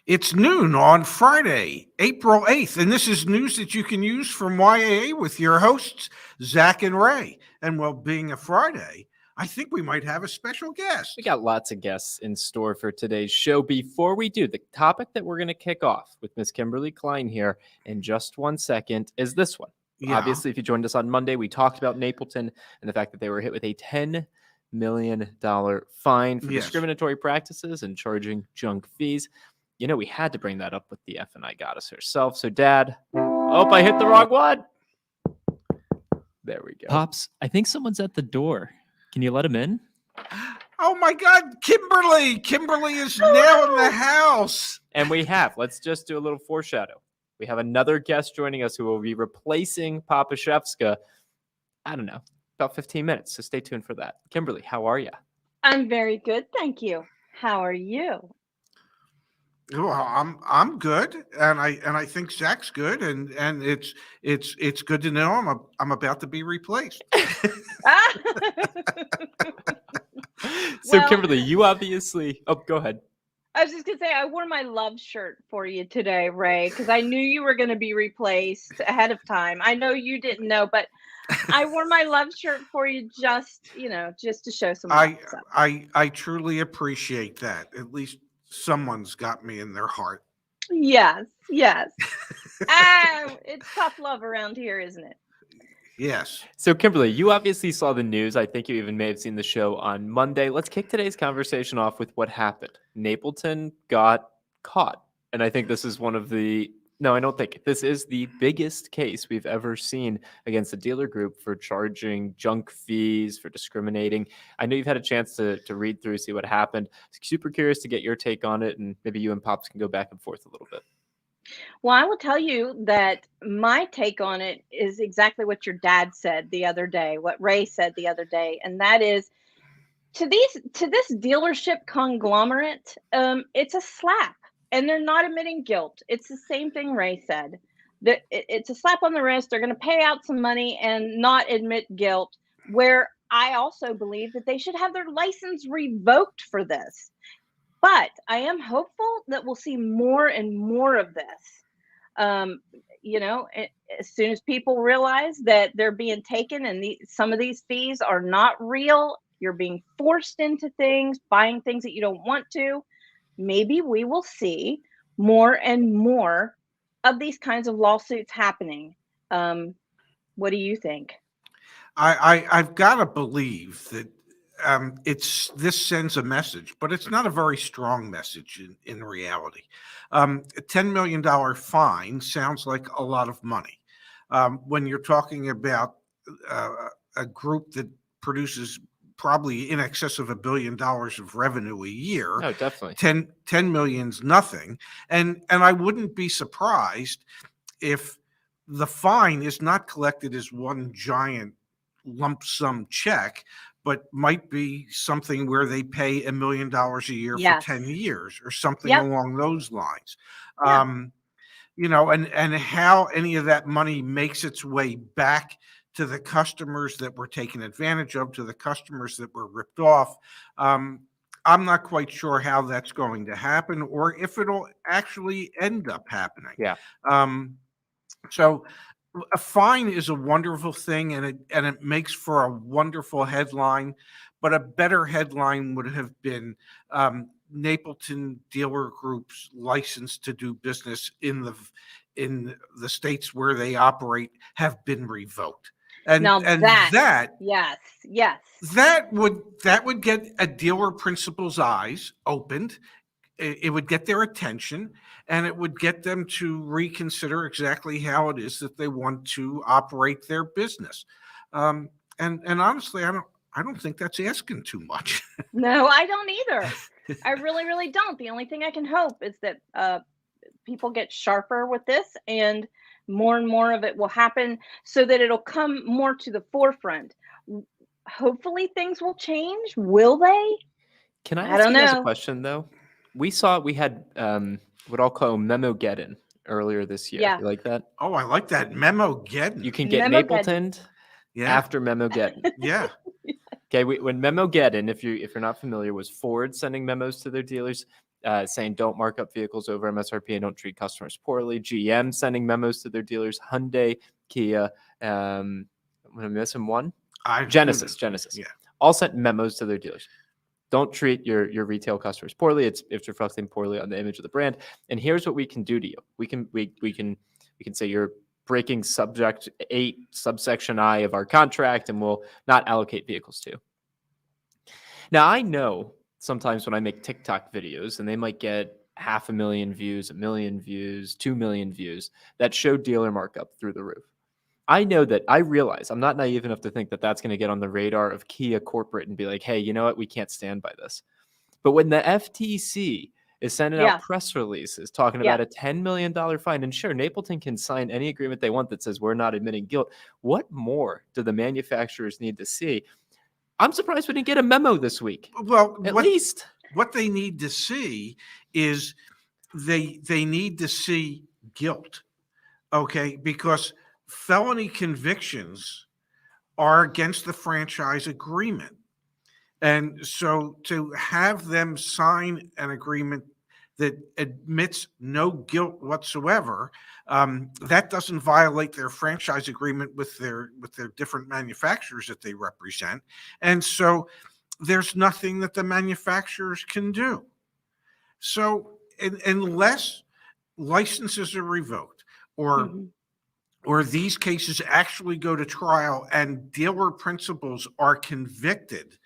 It's noon on Friday, April 8th, and this is news that you can use from YAA with your hosts, Zach and Ray. And well, being a Friday, I think we might have a special guest. We got lots of guests in store for today's show. Before we do, the topic that we're going to kick off with Miss Kimberly Klein here in just 1 second is this one. Yeah. Obviously, if you joined us on Monday, we talked about Napleton and the fact that they were hit with a $10 million fine for discriminatory practices and charging junk fees. You know, we had to bring that up with the F&I goddess herself. So, Dad, I hit the wrong one. There we go. Pops, I think someone's at the door. Can you let him in? Oh, my God, Kimberly. Kimberly is now in the house. And let's just do a little foreshadow. We have another guest joining us who will be replacing Papa Shevska, I don't know, about 15 minutes. So stay tuned for that. Kimberly, how are you? I'm very good, thank you. How are you? Well, I'm good, and I think Zach's good, and it's good to know I'm about to be replaced. So, well, Kimberly, you obviously. Oh, go ahead. I was just gonna say I wore my love shirt for you today, Ray, because I knew you were going to be replaced ahead of time. I know you didn't know, but I wore my love shirt for you just to show some love. I truly appreciate that. At least someone's got me in their heart. Yes. It's tough love around here, isn't it? Yes. So, Kimberly, you obviously saw the news. I think you even may have seen the show on Monday. Let's kick today's conversation off with what happened. Napleton got caught. And I think this is this is the biggest case we've ever seen against a dealer group for charging junk fees, for discriminating. I know you've had a chance to read through, see what happened. Super curious to get your take on it, and maybe you and Pops can go back and forth a little bit. Well, I will tell you that my take on it is exactly what your dad said the other day, what Ray said the other day, and that is to this dealership conglomerate, it's a slap, and they're not admitting guilt. It's the same thing Ray said. It's a slap on the wrist. They're going to pay out some money and not admit guilt, where I also believe that they should have their license revoked for this. But I am hopeful that we'll see more and more of this. As soon as people realize that they're being taken and some of these fees are not real, you're being forced into things, buying things that you don't want to, maybe we will see more and more of these kinds of lawsuits happening. What do you think? I've got to believe that this sends a message, but it's not a very strong message in reality. A $10 million fine sounds like a lot of money. When you're talking about a group that produces probably in excess of $1 billion of revenue a year. No, definitely. 10 million's nothing. And I wouldn't be surprised if the fine is not collected as one giant lump sum check, but might be something where they pay $1 million a year for 10 years or something along those lines. Yeah. And how any of that money makes its way back to the customers that were taken advantage of, to the customers that were ripped off. I'm not quite sure how that's going to happen or if it'll actually end up happening. Yeah. So a fine is a wonderful thing, and it makes for a wonderful headline, but a better headline would have been Napleton Dealer Group's license to do business in the states where they operate have been revoked. And that would get a dealer principal's eyes opened. It would get their attention, and it would get them to reconsider exactly how it is that they want to operate their business. And honestly, I don't think that's asking too much. No, I don't either. I really, really don't. The only thing I can hope is that people get sharper with this, and more of it will happen so that it'll come more to the forefront. Hopefully things will change. Will they? Can I ask you guys a question, though? We had what I'll call Memo-geddon earlier this year. Yeah. You like that? Oh, I like that. Memo-geddon. You can get Napleton after Memo-geddon. Yeah. Okay, when Memo-geddon, if you're not familiar, was Ford sending memos to their dealers. saying don't mark up vehicles over MSRP and don't treat customers poorly. GM sending memos to their dealers. Hyundai, Kia, am I missing one? Genesis. Yeah. All sent memos to their dealers. Don't treat your retail customers poorly. It's reflecting poorly on the image of the brand. And here's what we can do to you. We can say you're breaking subject 8 subsection I of our contract, and we'll not allocate vehicles to you. Now, I know sometimes when I make TikTok videos and they might get 500,000 views, 1 million views, 2 million views that show dealer markup through the roof. I know that. I realize I'm not naive enough to think that that's going to get on the radar of Kia corporate and be like, hey, you know what? We can't stand by this. But when the FTC is sending out press releases talking about a $10 million fine, and sure, Napleton can sign any agreement they want that says we're not admitting guilt. What more do the manufacturers need to see? I'm surprised we didn't get a memo this week. Well, At least. What they need to see is they need to see guilt, okay? Because felony convictions are against the franchise agreement. And so to have them sign an agreement that admits no guilt whatsoever, that doesn't violate their franchise agreement with their different manufacturers that they represent. And so there's nothing that the manufacturers can do. So unless licenses are revoked or these cases actually go to trial and dealer principals are convicted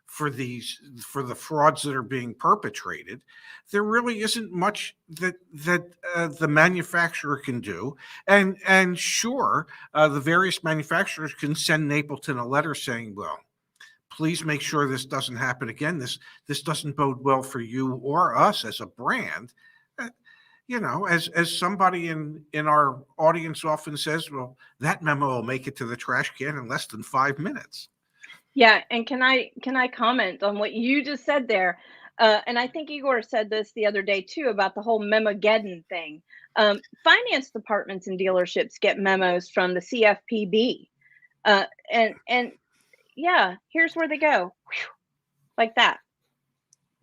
for the frauds that are being perpetrated, there really isn't much that the manufacturer can do. And sure, the various manufacturers can send Napleton a letter saying, well, please make sure this doesn't happen again. This doesn't bode well for you or us as a brand. You know, as somebody in our audience often says, well, that memo will make it to the trash can in less than 5 minutes. Yeah, and can I comment on what you just said there? And I think Igor said this the other day too about the whole Memogeddon thing. Finance departments and dealerships get memos from the CFPB, and yeah, here's where they go, like that.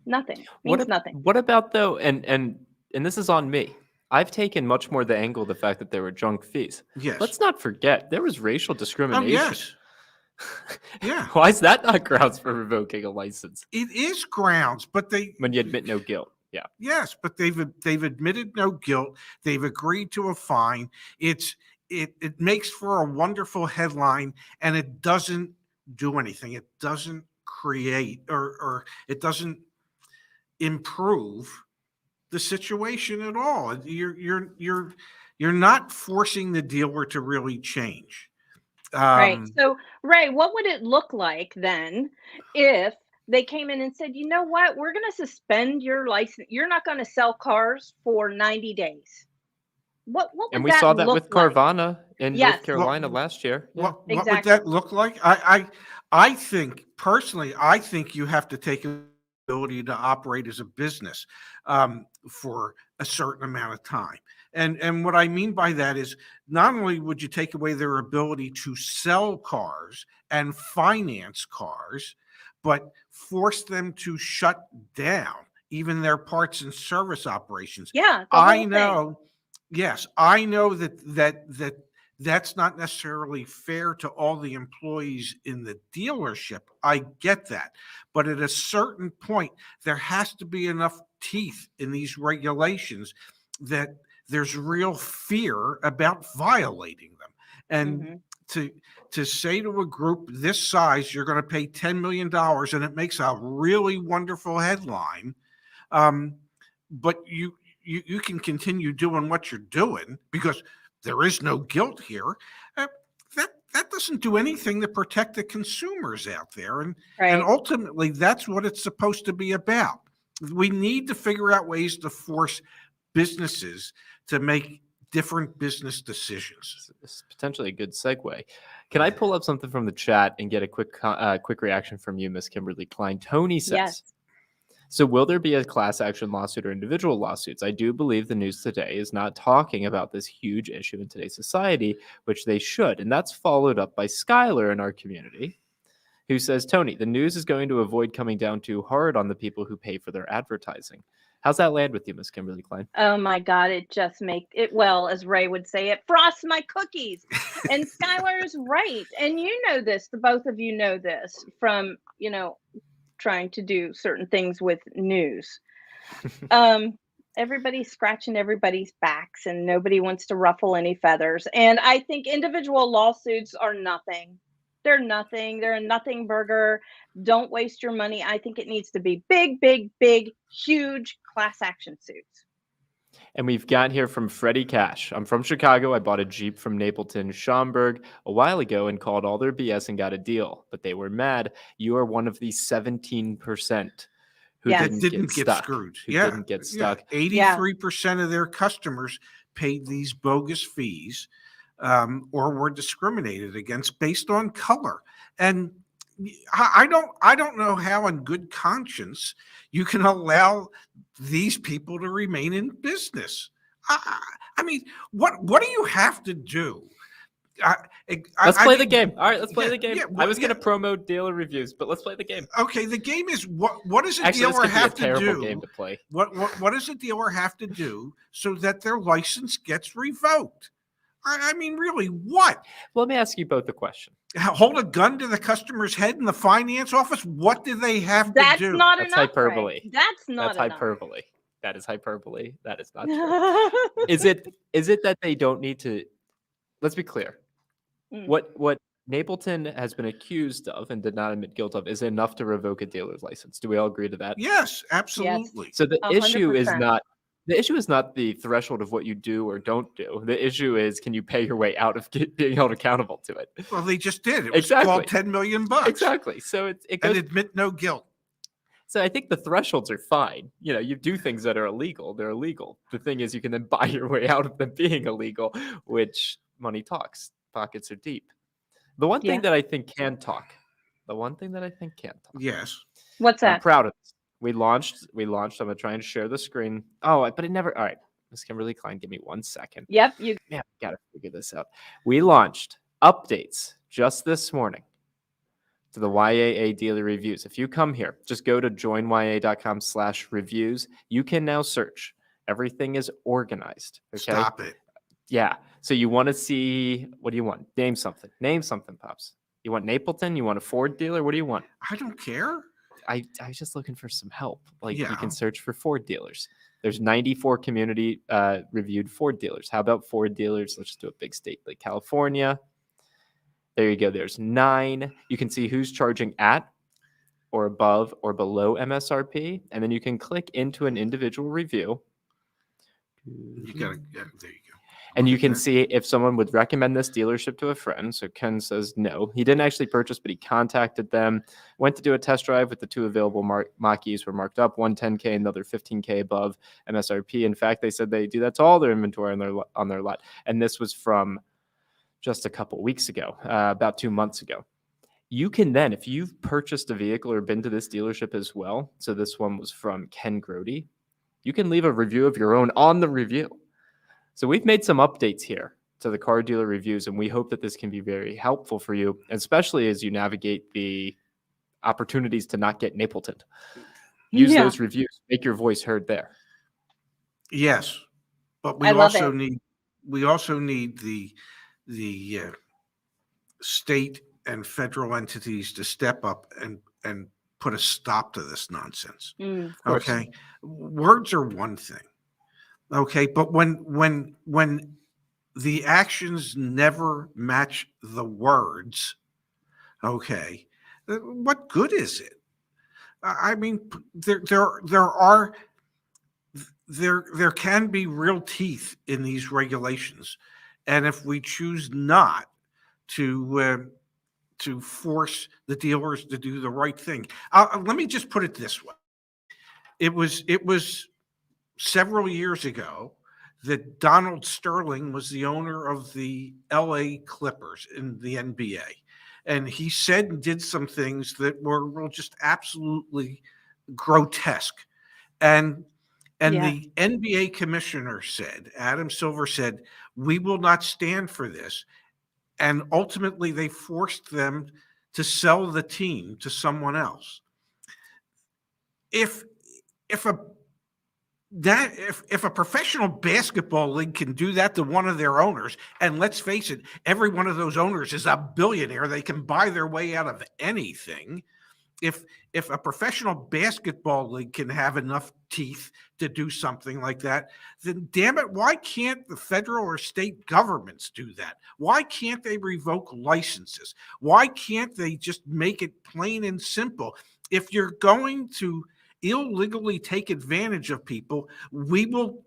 Nothing means nothing. What about though? And this is on me. I've taken much more the angle of the fact that there were junk fees. Yes. Let's not forget there was racial discrimination. Yes. Yeah. Why is that not grounds for revoking a license? It is grounds, but when you admit no guilt. Yeah. Yes, but they've admitted no guilt. They've agreed to a fine. It makes for a wonderful headline, and it doesn't do anything. It doesn't create or it doesn't improve the situation at all. You're not forcing the dealer to really change. Right. So, Ray, what would it look like then if they came in and said, you know what, we're going to suspend your license. You're not going to sell cars for 90 days. What would and we that saw that look with Carvana in Yes. North Carolina last year. Yeah. What would Exactly. that look like? I think personally, I think you have to take the ability to operate as a business for a certain amount of time. And what I mean by that is not only would you take away their ability to sell cars and finance cars, but force them to shut down even their parts and service operations. Yeah. I know. Yes, I know that's not necessarily fair to all the employees in the dealership. I get that. But at a certain point, there has to be enough teeth in these regulations that there's real fear about violating them. And to say to a group this size, you're going to pay $10 million, and it makes a really wonderful headline, but you can continue doing what you're doing because there is no guilt here. That doesn't do anything to protect the consumers out there. And ultimately, that's what it's supposed to be about. We need to figure out ways to force businesses to make different business decisions. This is potentially a good segue. Can I pull up something from the chat and get a quick reaction from you, Miss Kimberly Klein? Tony says, Yes. So will there be a class action lawsuit or individual lawsuits? I do believe the news today is not talking about this huge issue in today's society, which they should. And that's followed up by Skylar in our community, who says, Tony, the news is going to avoid coming down too hard on the people who pay for their advertising. How's that land with you, Miss Kimberly Klein? Oh my God, it just make it, well, as Ray would say, it frosts my cookies. And Skylar is right. And you know this, the both of you know this from, trying to do certain things with news. Everybody's scratching everybody's backs and nobody wants to ruffle any feathers. And I think individual lawsuits are nothing. They're nothing. They're a nothing burger. Don't waste your money. I think it needs to be big, big, big, huge class action suits. And we've got here from Freddie Cash. I'm from Chicago. I bought a Jeep from Napleton, Schaumburg a while ago and called all their BS and got a deal. But they were mad. You are one of the 17% who Yes. didn't get stuck, screwed. who Yeah. didn't get stuck. 83% of their customers paid these bogus fees or were discriminated against based on color. And I don't know how in good conscience you can allow these people to remain in business. I mean, what do you have to do? Let's play the game. All right, let's play yeah, the game. yeah, I was yeah. going to promote dealer reviews, but let's play the game. Okay, the game is what does a Actually, this dealer could be a have to terrible do? game to play. What does a dealer have to do so that their license gets revoked? I mean, really, what? Well, let me ask you both a question. Hold a gun to the customer's head in the finance office? What do they have That's to do? not That's enough. hyperbole. Ray. That's not That's enough. hyperbole. That is hyperbole. That is not true. Is it that they don't need to? Let's be clear. Mm. What Napleton has been accused of and did not admit guilt of is enough to revoke a dealer's license. Do we all agree to that? Yes, absolutely. So the issue is 100%. not the threshold of what you do or don't do. The issue is, can you pay your way out of being held accountable to it? Well, they just did. It was Exactly. called $10 million. Exactly. So it And goes. admit no guilt. So I think the thresholds are fine. You do things that are illegal. They're illegal. The thing is, you can then buy your way out of them being illegal, which money talks. Pockets are deep. The one Yeah. thing that I think can talk. Yes. What's I'm that? proud of this. We launched. I'm gonna try and share the screen. Oh, but it never. All right, Miss Kimberly Klein, give me 1 second. Yep. You. Yeah, gotta figure this out. We launched updates just this morning to the YAA Daily Reviews. If you come here, just go to joinyaa.com/reviews. You can now search. Everything is organized. Okay. Stop it. Yeah. So you want to see, what do you want? Name something. Name something, Pops. You want Napleton? You want a Ford dealer? What do you want? I don't care. I was just looking for some help. Like, you Yeah. can search for Ford dealers. There's 94 community reviewed Ford dealers. How about Ford dealers? Let's just do a big state like California. There you go. There's 9. You can see who's charging at or above or below MSRP. And then you can click into an individual review. You gotta. Yeah, there you go. And you can Okay. see if someone would recommend this dealership to a friend. So Ken says no. He didn't actually purchase, but he contacted them, went to do a test drive with the 2 available Mach-E's were marked up, one 10K, another 15K above MSRP. In fact, they said they do that to all their inventory on their lot. And this was from just a couple weeks ago, about 2 months ago. You can then, if you've purchased a vehicle or been to this dealership as well, so this one was from Ken Grody, you can leave a review of your own on the review. So we've made some updates here to the car dealer reviews, and we hope that this can be very helpful for you, especially as you navigate the opportunities to not get Napleton. Use Yeah. those reviews, make your voice heard there. Yes, but we I love also it. need the state and federal entities to step up and put a stop to this nonsense. Mm. Of course. Okay, words are one thing. Okay, but when the actions never match the words, okay, what good is it? I mean, there can be real teeth in these regulations, and if we choose not to force the dealers to do the right thing, let me just put it this way: it was several years ago that Donald Sterling was the owner of the LA Clippers in the NBA. And he said and did some things that were just absolutely grotesque. And Yeah. the NBA commissioner said, Adam Silver said, we will not stand for this. And ultimately they forced them to sell the team to someone else. If a that if a professional basketball league can do that to one of their owners, and let's face it, every one of those owners is a billionaire, they can buy their way out of anything. If a professional basketball league can have enough teeth to do something like that, then damn it, why can't the federal or state governments do that? Why can't they revoke licenses? Why can't they just make it plain and simple? If you're going to illegally take advantage of people, we will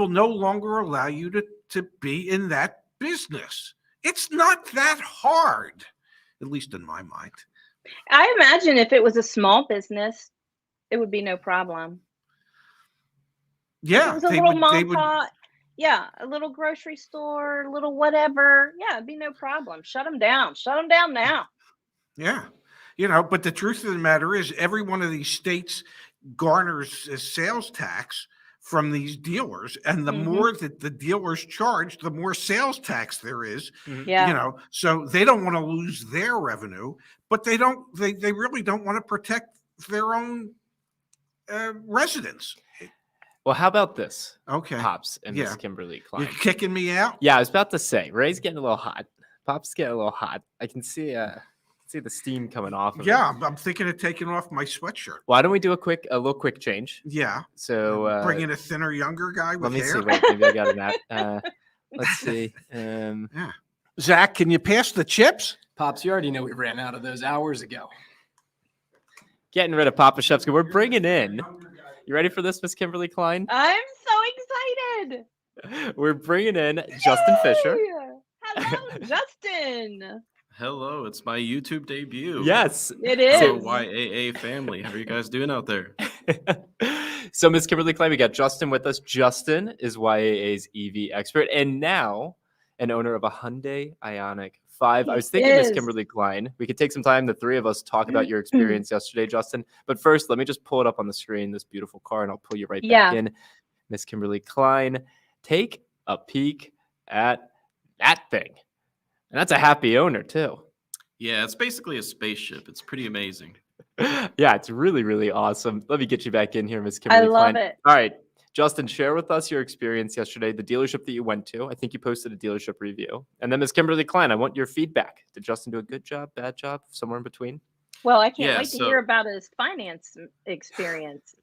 no longer allow you to be in that business. It's not that hard, at least in my mind. I imagine if it was a small business, it would be no problem. Yeah, If it was a little mom pop, yeah, a little grocery store, a little whatever. Yeah, it'd be no problem. Shut them down. Shut them down now. Yeah, but the truth of the matter is, every one of these states garners a sales tax from these dealers, and the more that the dealers charge, the more sales tax there is. Yeah. So they don't want to lose their revenue, but they really don't want to protect their own residents. Well, how about this, Okay, Pops and Miss Yeah. Kimberly you're Klein? kicking me out. Yeah, I was about to say, Ray's getting a little hot. Pop's getting a little hot. I can see the steam coming off of it. Yeah, I'm thinking of taking off my sweatshirt. Why don't we do a little quick change? Yeah, So bring in a thinner, younger guy with let me hair. see. Wait, maybe I got an app. Let's see. Zach, can you pass the chips? Pops, you already know we ran out of those hours ago. Getting rid of Papa Chef's. We're bringing in. You ready for this, Miss Kimberly Klein? I'm so excited. We're bringing in Justin Fisher. Yay! Hello, Justin. Hello, it's my YouTube debut. Yes. It is. So YAA family, how are you guys doing out there? So, Miss Kimberly Klein, we got Justin with us. Justin is YAA's EV expert and now an owner of a Hyundai Ioniq 5. I was thinking, Miss Kimberly Klein, we could take some time, the three of us, talk about your experience yesterday, Justin. But first, let me just pull it up on the screen, this beautiful car, and I'll pull you right back in. Miss Kimberly Klein, take a peek at that thing. And that's a happy owner, too. Yeah, it's basically a spaceship. It's pretty amazing. Yeah, it's really, really awesome. Let me get you back in here, Miss Kimberly Klein. I love it. All right, Justin, share with us your experience yesterday, the dealership that you went to. I think you posted a dealership review. And then Miss Kimberly Klein, I want your feedback. Did Justin do a good job, bad job, somewhere in between? Well, I can't Yeah, wait to hear about his finance experience.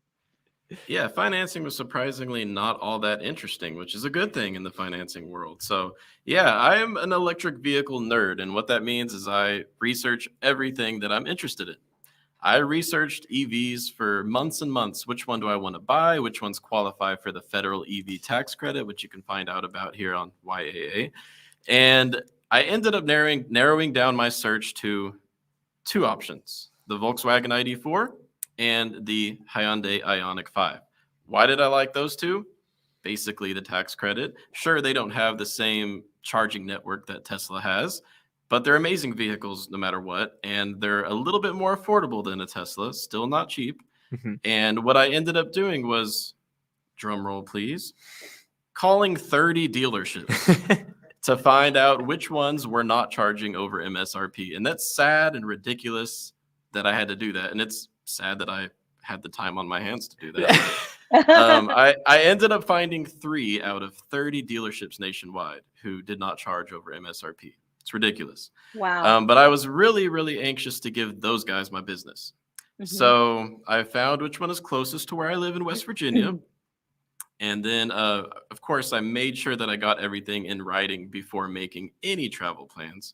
Yeah, financing was surprisingly not all that interesting, which is a good thing in the financing world. So, yeah, I am an electric vehicle nerd. And what that means is I research everything that I'm interested in. I researched EVs for months and months. Which one do I want to buy? Which ones qualify for the federal EV tax credit, which you can find out about here on YAA. And I ended up narrowing down my search to two options, the Volkswagen ID4 and the Hyundai Ioniq 5. Why did I like those two? Basically, the tax credit. Sure, they don't have the same charging network that Tesla has, but they're amazing vehicles no matter what. And they're a little bit more affordable than a Tesla, still not cheap. And what I ended up doing was, drum roll please, calling 30 dealerships to find out which ones were not charging over MSRP. And that's sad and ridiculous that I had to do that. And it's sad that I had the time on my hands to do that. I ended up finding 3 out of 30 dealerships nationwide who did not charge over MSRP. It's ridiculous. Wow. But I was really, really anxious to give those guys my business. So I found which one is closest to where I live in West Virginia. And then, of course, I made sure that I got everything in writing before making any travel plans.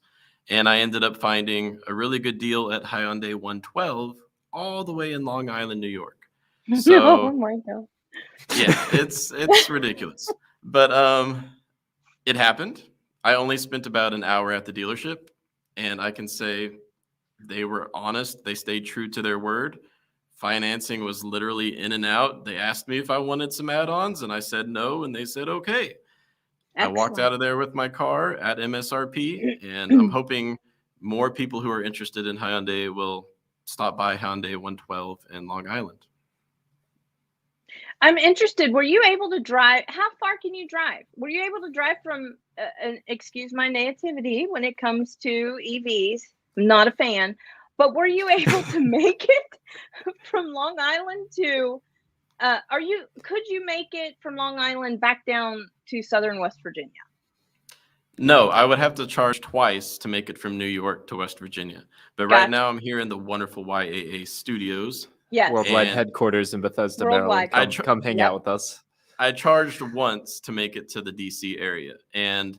And I ended up finding a really good deal at Hyundai 112 all the way in Long Island, New York. So, oh my God. yeah, it's ridiculous. But it happened. I only spent about an hour at the dealership, and I can say they were honest. They stayed true to their word. Financing was literally in and out. They asked me if I wanted some add-ons, and I said no, and they said okay. I walked out of there with my car at MSRP, and I'm hoping more people who are interested in Hyundai will stop by Hyundai 112 in Long Island. I'm interested. Were you able to drive? How far can you drive? Were you able to drive from, excuse my nativity when it comes to EVs? I'm not a fan, but were you able to make it from Long Island to Could you make it from Long Island back down to Southern West Virginia? No, I would have to charge twice to make it from New York to West Virginia. But right Gotcha. now I'm here in the wonderful YAA studios. Yes. Worldwide And headquarters in Bethesda, Worldwide. Maryland. Come hang Yep. out with us. I charged once to make it to the DC area. And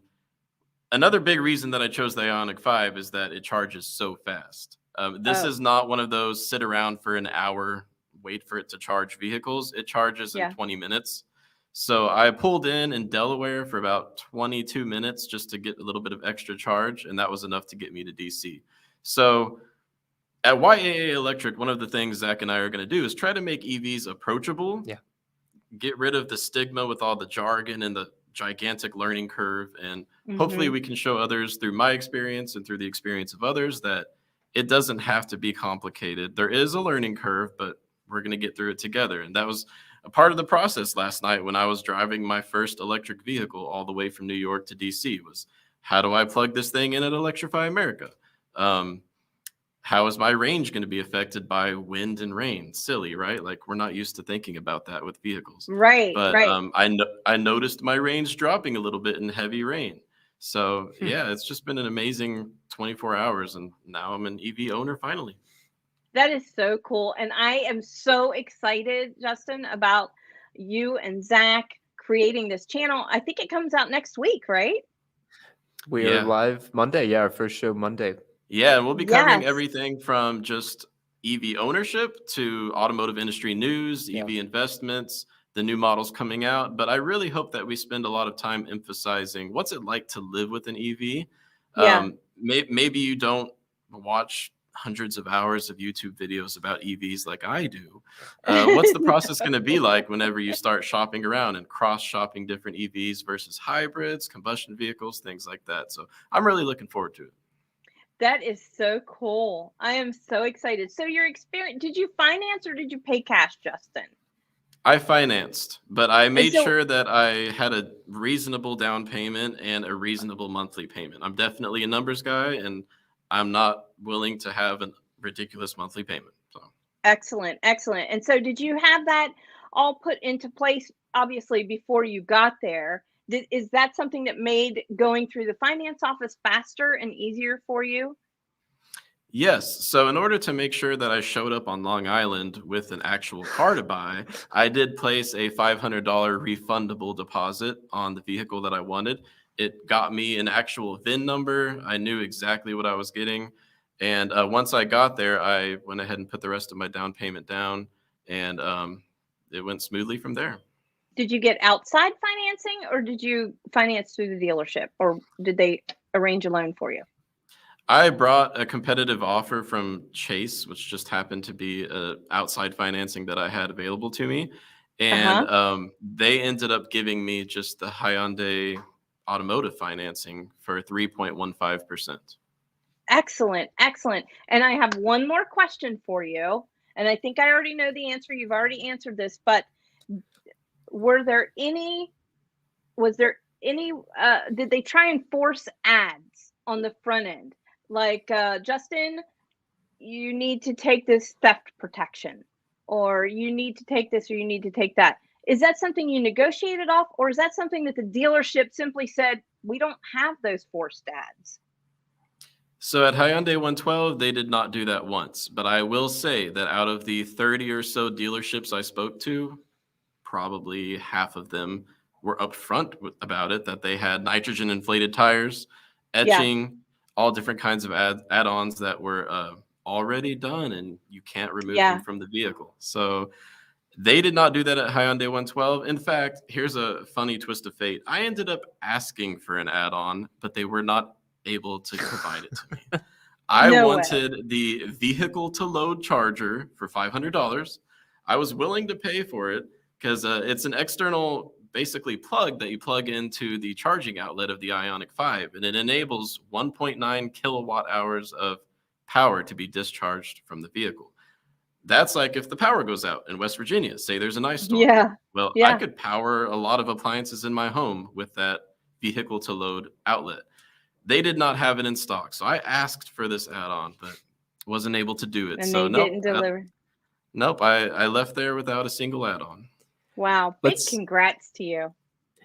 another big reason that I chose the Ioniq 5 is that it charges so fast. This Oh. is not one of those sit around for an hour, wait for it to charge vehicles. It charges Yeah. in 20 minutes. So I pulled in Delaware for about 22 minutes just to get a little bit of extra charge, and that was enough to get me to DC. So at YAA Electric, one of the things Zach and I are going to do is try to make EVs approachable. Yeah. Get rid of the stigma with all the jargon and the gigantic learning curve. And hopefully we can show others through my experience and through the experience of others that it doesn't have to be complicated. There is a learning curve, but we're going to get through it together. And that was a part of the process last night when I was driving my first electric vehicle all the way from New York to DC was, how do I plug this thing in at Electrify America? How is my range going to be affected by wind and rain? Silly, right? Like, we're not used to thinking about that with vehicles. Right. But right. I noticed my range dropping a little bit in heavy rain. So yeah, it's just been an amazing 24 hours, and now I'm an EV owner finally. That is so cool. And I am so excited, Justin, about you and Zach creating this channel. I think it comes out next week, right? We are Yeah. live Monday. Yeah, our first show Monday. Yeah, and we'll be covering Yes. everything from just EV ownership to automotive industry news, Yeah. EV investments, the new models coming out. But I really hope that we spend a lot of time emphasizing what's it like to live with an EV. Yeah. Maybe you don't watch hundreds of hours of YouTube videos about EVs like I do. What's the process going to be like whenever you start shopping around and cross-shopping different EVs versus hybrids, combustion vehicles, things like that? So I'm really looking forward to it. That is so cool. I am so excited. So your experience, did you finance or did you pay cash, Justin? I financed, but I made so- sure that I had a reasonable down payment and a reasonable monthly payment. I'm definitely a numbers guy, and I'm not willing to have a ridiculous monthly payment. So Excellent. Excellent. And so did you have that all put into place, obviously, before you got there? Is that something that made going through the finance office faster and easier for you? yes, so in order to make sure that I showed up on Long Island with an actual car to buy, I did place a $500 refundable deposit on the vehicle that I wanted. It got me an actual VIN number. I knew exactly what I was getting. And once I got there, I went ahead and put the rest of my down payment down, and it went smoothly from there. Did you get outside financing or did you finance through the dealership, or did they arrange a loan for you? I brought a competitive offer from Chase, which just happened to be outside financing that I had available to me. And they ended up giving me just the Hyundai automotive financing for 3.15%. Excellent. Excellent. And I have one more question for you. And I think I already know the answer. You've already answered this, but was there any, did they try and force ads on the front end? Like, Justin, you need to take this theft protection, or you need to take this, or you need to take that. Is that something you negotiated off, or is that something that the dealership simply said, we don't have those forced ads? So at Hyundai 112, they did not do that once. But I will say that out of the 30 or so dealerships I spoke to, probably half of them were upfront about it, that they had nitrogen inflated tires, etching, all different kinds of add-ons that were already done, and you can't remove them from the vehicle. So they did not do that at Hyundai 112. In fact, here's a funny twist of fate. I ended up asking for an add-on, but they were not able to provide it to me. I wanted the vehicle to load charger for $500. I was willing to pay for it because it's an external basically plug that you plug into the charging outlet of the Ioniq 5, and it enables 1.9 kilowatt hours of power to be discharged from the vehicle. That's like if the power goes out in West Virginia, say there's an ice storm. Well, I could power a lot of appliances in my home with that vehicle to load outlet. They did not have it in stock. So I asked for this add-on, but wasn't able to do it. And so they didn't deliver. Nope, I left there without a single add-on. Wow. Big Let's- congrats to you.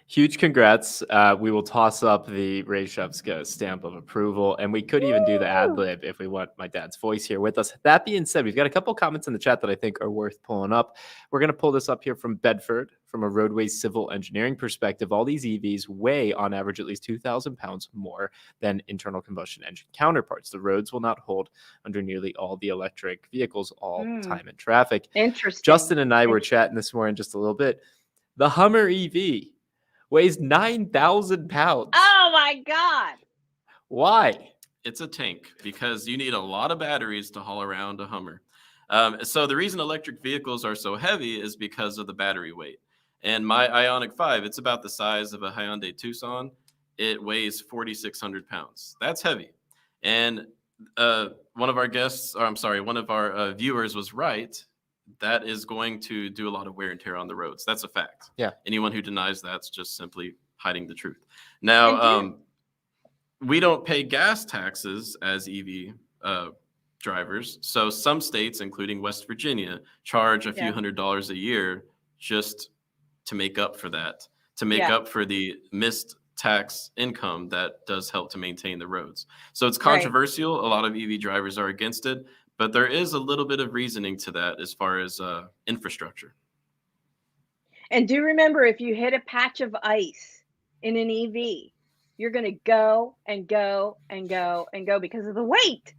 Huge congrats. We will toss up the Ray Shevska stamp of approval, and we could even do the ad Woo! lib if we want my dad's voice here with us. That being said, we've got a couple comments in the chat that I think are worth pulling up. We're going to pull this up here from Bedford. From a roadway civil engineering perspective, all these EVs weigh on average at least 2,000 pounds more than internal combustion engine counterparts. The roads will not hold under nearly all the electric vehicles all the time in traffic. Interesting. Justin and I were chatting this morning just a little bit. The Hummer EV weighs 9,000 pounds. Oh my God. Why? It's a tank because you need a lot of batteries to haul around a Hummer. So the reason electric vehicles are so heavy is because of the battery weight. And my Ioniq 5, it's about the size of a Hyundai Tucson. It weighs 4,600 pounds. That's heavy. And one of our viewers was right. That is going to do a lot of wear and tear on the roads. That's a fact. Yeah. Anyone who denies that's just simply hiding the truth. Now, we don't pay gas taxes as EV drivers. So some states, including West Virginia, charge a few $100s a year just to make up for that, to make up for the missed tax income that does help to maintain the roads. So it's controversial. A lot of EV drivers are against it. But there is a little bit of reasoning to that as far as infrastructure. And do remember, if you hit a patch of ice in an EV, you're going to go and go and go and go because of the weight.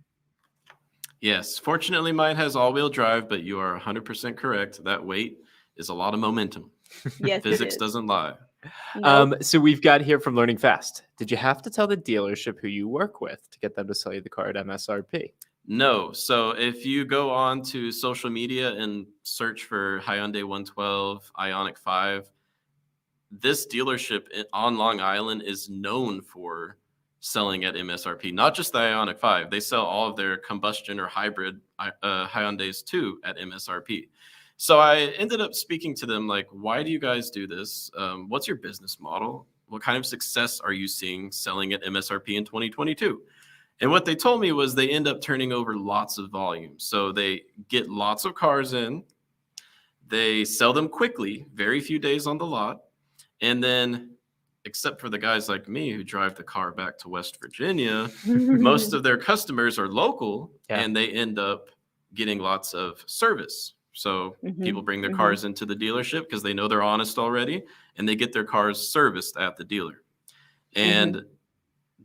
Yes. Fortunately, mine has all-wheel drive, but you are 100% correct. That weight is a lot of momentum. Yes, Physics doesn't lie. Nope. So we've got here from Learning Fast. Did you have to tell the dealership who you work with to get them to sell you the car at MSRP? No. So if you go on to social media and search for Hyundai 112, Ioniq 5, this dealership on Long Island is known for selling at MSRP, not just the Ioniq 5. They sell all of their combustion or hybrid Hyundais too at MSRP. So I ended up speaking to them like, why do you guys do this? What's your business model? What kind of success are you seeing selling at MSRP in 2022? And what they told me was they end up turning over lots of volume. So they get lots of cars in, they sell them quickly, very few days on the lot. And then, except for the guys like me who drive the car back to West Virginia, most of their customers are local and they end up getting lots of service. So people bring their cars into the dealership because they know they're honest already, and they get their cars serviced at the dealer. And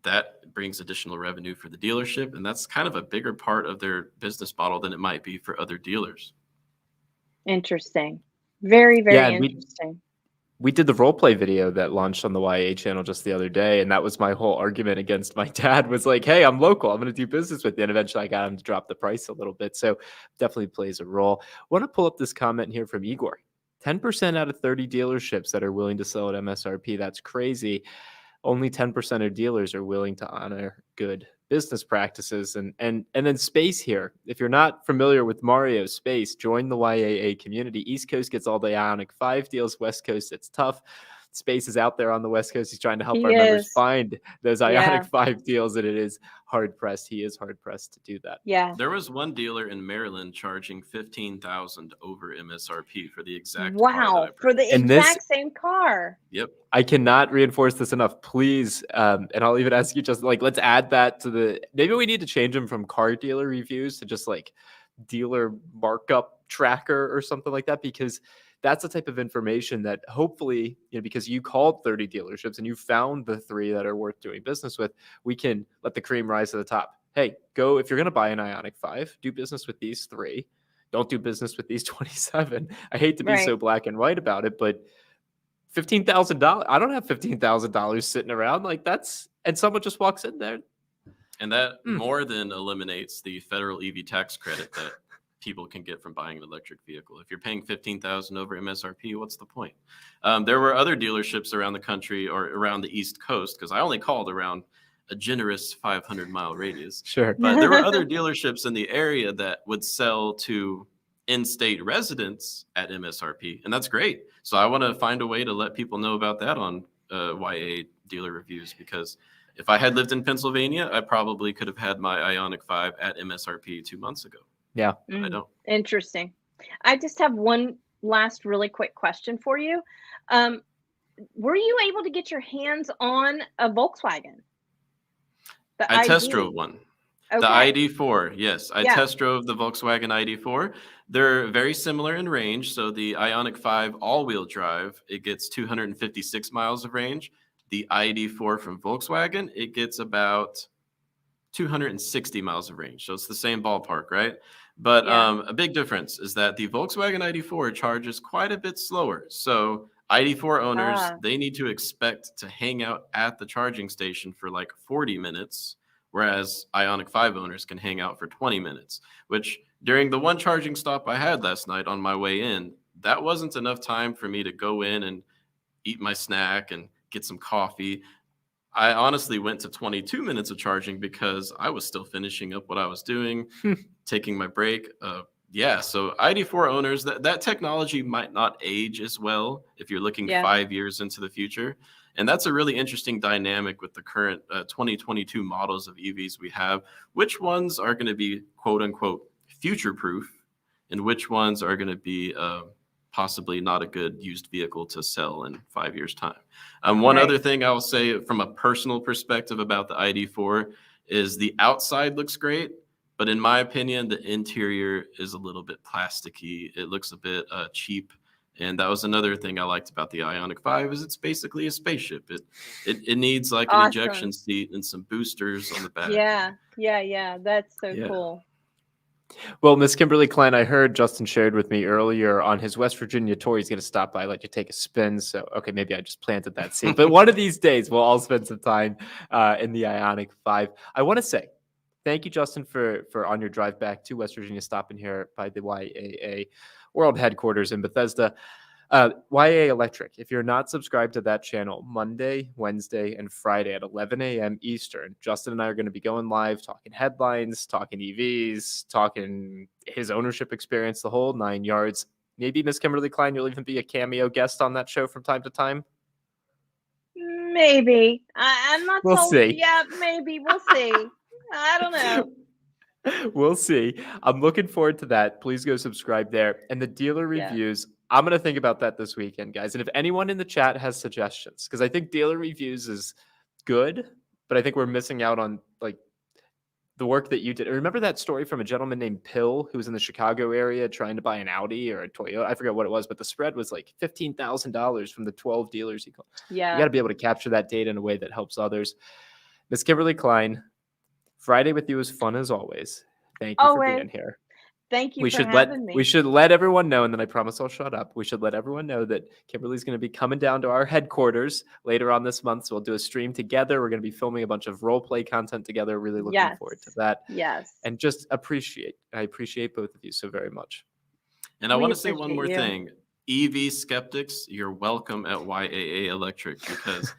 that brings additional revenue for the dealership. And that's kind of a bigger part of their business model than it might be for other dealers. Interesting. Very, very interesting. We did the role play video that launched on the YAA channel just the other day. And that was my whole argument against my dad was like, hey, I'm local. I'm going to do business with you. And eventually I got him to drop the price a little bit. So definitely plays a role. I want to pull up this comment here from Igor. 10% out of 30 dealerships that are willing to sell at MSRP. That's crazy. Only 10% of dealers are willing to honor good business practices. And then Space here. If you're not familiar with Mario Space, join the YAA community. East Coast gets all the Ioniq 5 deals. West Coast, it's tough. Space is out there on the West Coast. He's trying to help our members find those Ioniq 5 deals, and it is hard pressed. He is hard pressed to do that. Yeah. There was one dealer in Maryland charging $15,000 over MSRP for the exact car Wow, for the exact same car. Yep. I cannot reinforce this enough. Please, and I'll even ask you just like, let's add that to the, maybe we need to change them from car dealer reviews to just like dealer markup tracker or something like that, because that's the type of information that hopefully, because you called 30 dealerships and you found the 3 that are worth doing business with, we can let the cream rise to the top. Hey, go, if you're going to buy an Ioniq 5, do business with these 3. Don't do business with these 27. I hate to be so black and white about it, but $15,000, I don't have $15,000 sitting around like that's, and someone just walks in there. And that more than eliminates the federal EV tax credit that people can get from buying an electric vehicle. If you're paying $15,000 over MSRP, what's the point? There were other dealerships around the country or around the East Coast, because I only called around a generous 500-mile radius. Sure. But there were other dealerships in the area that would sell to in-state residents at MSRP, and that's great. So I want to find a way to let people know about that on YAA Dealer Reviews, because if I had lived in Pennsylvania, I probably could have had my Ioniq 5 at MSRP 2 months ago. Yeah. I don't. Interesting. I just have one last really quick question for you. Were you able to get your hands on a Volkswagen? The I test ID? drove one. The Okay. ID4, yes. I Yeah. test drove the Volkswagen ID4. They're very similar in range. So the Ioniq 5 all-wheel drive, it gets 256 miles of range. The ID4 from Volkswagen, it gets about 260 miles of range. So it's the same ballpark, right? But Yeah. a big difference is that the Volkswagen ID4 charges quite a bit slower. So ID4 owners, Ah. they need to expect to hang out at the charging station for like 40 minutes, whereas Ioniq 5 owners can hang out for 20 minutes, which during the one charging stop I had last night on my way in, that wasn't enough time for me to go in and eat my snack and get some coffee. I honestly went to 22 minutes of charging because I was still finishing up what I was doing, taking my break. Yeah, so ID4 owners, that technology might not age as well if you're looking Yeah. 5 years into the future. And that's a really interesting dynamic with the current 2022 models of EVs we have. Which ones are going to be quote unquote future proof and which ones are going to be possibly not a good used vehicle to sell in 5 years' time. One Right. other thing I'll say from a personal perspective about the ID4 is the outside looks great, but in my opinion, the interior is a little bit plasticky. It looks a bit cheap. And that was another thing I liked about the Ioniq 5 is it's basically a spaceship. It needs like an ejection Awesome. seat and some boosters on the back. Yeah. That's so Yeah. cool. Well, Miss Kimberly Klein, I heard Justin shared with me earlier on his West Virginia tour. He's going to stop by, let you take a spin. So, okay, maybe I just planted that seed. But one of these days, we'll all spend some time in the Ioniq 5. I want to say thank you, Justin, for on your drive back to West Virginia, stopping here by the YAA World Headquarters in Bethesda. YAA Electric, if you're not subscribed to that channel, Monday, Wednesday, and Friday at 11 a.m. Eastern, Justin and I are going to be going live, talking headlines, talking EVs, talking his ownership experience, the whole 9 yards. Maybe Miss Kimberly Klein, you'll even be a cameo guest on that show from time to time. Maybe. I'm not We'll so. see. Yeah, maybe. We'll see. I don't know. We'll see. I'm looking forward to that. Please go subscribe there. And the dealer Yeah. reviews, I'm going to think about that this weekend, guys. And if anyone in the chat has suggestions, because I think dealer reviews is good, but I think we're missing out on like the work that you did. Remember that story from a gentleman named Pill who was in the Chicago area trying to buy an Audi or a Toyota? I forget what it was, but the spread was like $15,000 from the 12 dealers he called. You got Yeah. to be able to capture that data in a way that helps others. Miss Kimberly Klein, Friday with you is fun as always. Thank you for Always. being here. Thank you We for should having me. let everyone know, and then I promise I'll shut up. We should let everyone know that Kimberly's going to be coming down to our headquarters later on this month. So we'll do a stream together. We're going to be filming a bunch of role play content together. Really looking forward to that. Yes. And just I appreciate both of you so very much. And I We want to say one more appreciate thing. EV skeptics, you're welcome at YAA Electric because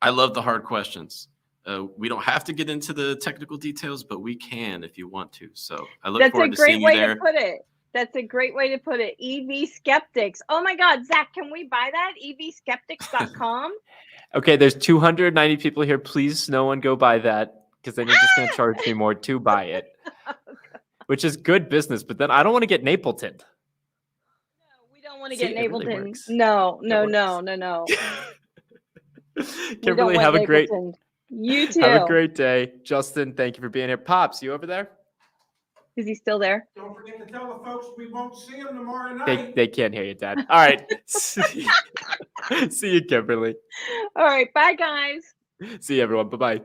I love the hard questions. We don't have to get into the technical details, but we can if you want to. So I look That's a forward to seeing great you way there. to put it. That's a great way to put it. EV skeptics. Oh my God, Zach, can we buy that? EVskeptics.com? Okay, there's 290 people here. Please, no one go buy that because then you're just going to charge me more to buy it, which is good business. But then I don't want to get Napleton. No, we don't want to See, get it really Napleton. works. No. Kimberly, have a great You too. have a great day. Justin, thank you for being here. Pops, you over there? Is he still there? Don't forget to tell the folks we won't see them tomorrow night. They can't hear you, Dad. All right. See you, Kimberly. All right. Bye, guys. See you, everyone. Bye-bye.